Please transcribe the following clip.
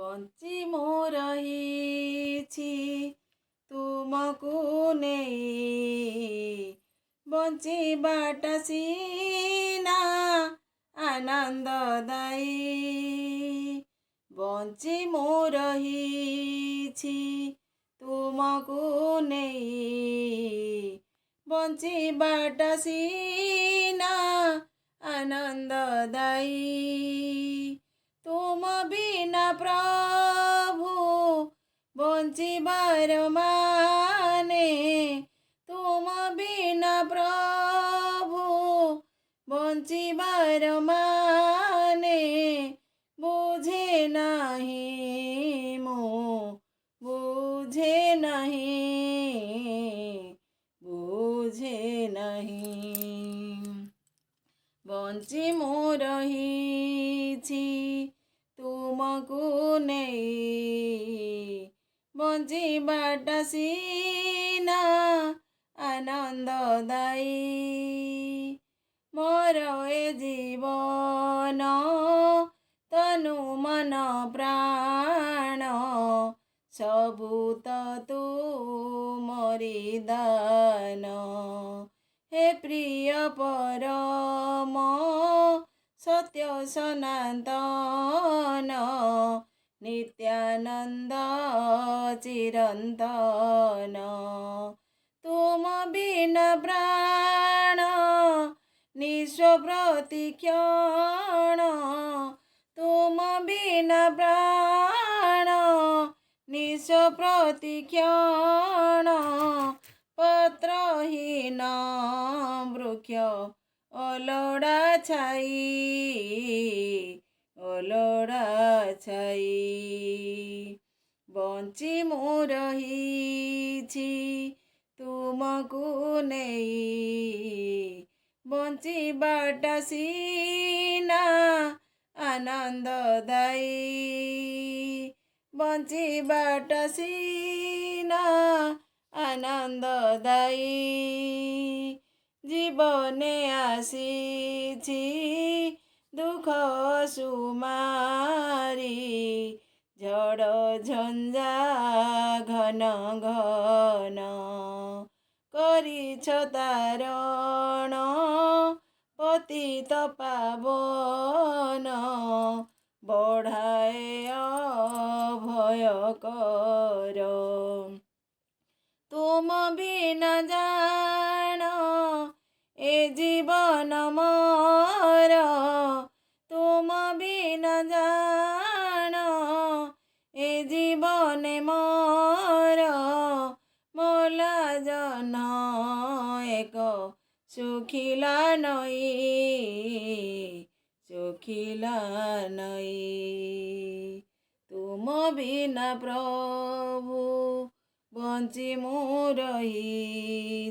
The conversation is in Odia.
ବଞ୍ଚି ମୁଁ ରହିଛି ତୁମକୁ ନେଇ, ବଞ୍ଚିବାଟା ସିନା ଆନନ୍ଦଦାୟୀ। ବଞ୍ଚି ମୁଁ ରହିଛି ତୁମକୁ ନେଇ, ବଞ୍ଚିବାଟା ସିନା ଆନନ୍ଦଦାୟୀ। ତୁମ ବିନା ପ୍ରଭୁ ବଞ୍ଚିବାର ମାନେ, ତୁମ ବିନା ପ୍ରଭୁ ବଞ୍ଚିବାର ମାନେ, ବୁଝେ ନାହିଁ ମୁଁ, ବୁଝେ ନାହିଁ, ବୁଝେ ନାହିଁ। ବଞ୍ଚି ମୁଁ ରହିଛି ତୁମକୁ ନେଇ, ବଞ୍ଚିବାଟା ସିନା ଆନନ୍ଦଦାୟୀ। ମୋର ଏ ଜୀବନ ତନୁ ମନ ପ୍ରାଣ, ସବୁ ତ ତୁମରି ଦାନ। ହେ ପ୍ରିୟ ପରମ ସତ୍ୟ ସନାତନ, ନିତ୍ୟାନନ୍ଦ ଚିରନ୍ତନ। ତୁମ ବିନା ପ୍ରାଣ ନିଃସ୍ୱ ପ୍ରତିକ୍ଷଣ, ତୁମ ବିନା ପ୍ରାଣ ନିଃସ୍ୱ ପ୍ରତିକ୍ଷଣ। ପତ୍ରହୀନ ବୃକ୍ଷ ଅଲୋଡ଼ା ଛାଇ, ଅଲୋଡ଼ା ଛାଇ। ବଞ୍ଚି ମୁଁ ରହିଛି ତୁମକୁ ନେଇ, ବଞ୍ଚିବାଟା ସିନା ଆନନ୍ଦଦାୟୀ। ବଞ୍ଚିବାଟା ସିନା ଆନନ୍ଦଦାୟୀ। ଜୀବନେ ଆସିଛି ଦୁଃଖ ସୁମାରି, ଝଡ଼ ଝଞ୍ଜା ଘନ ଘନ। କରିଛ ତାରଣ ପତିତ ପାବନ, ବଢ଼ାଏ ଅଭୟକର। ତୁମ ବିନା ଜାଣ ଏ ଜୀବନ ମୋର, ତୁମ ବିନା ଜାଣ ଏ ଜୀବନେ ମୋର। ମଲା ଜହ୍ନ ଏକ ଶୁଖିଲା ନଈ, ଶୁଖିଲା ନଈ। ତୁମ ବିନା ପ୍ରଭୁ ବଞ୍ଚି ମୁଁ ରହି